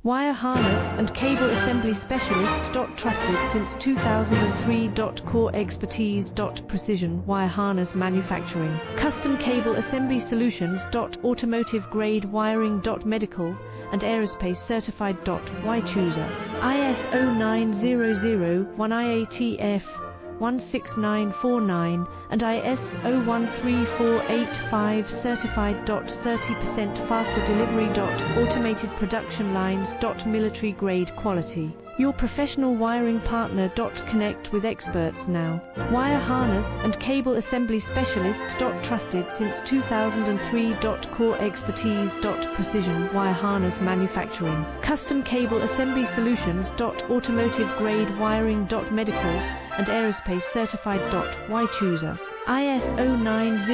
Wire harness and cable assembly specialist. Trusted since 2003. Core expertise. Precision wire harness manufacturing. Custom cable assembly solutions. Automotive grade wiring. Medical and aerospace certified. Why choose us? ISO 9001 IATF 16949 and ISO 13485 certified. 30% faster delivery. Automated production lines. Military grade quality. Your professional wiring partner. Connect with experts now. Wire harness and cable assembly specialist. Trusted since 2003. Core expertise. Precision wire harness manufacturing. Custom cable assembly solutions. Automotive grade wiring. Medical and aerospace certified. Why choose us? ISO 90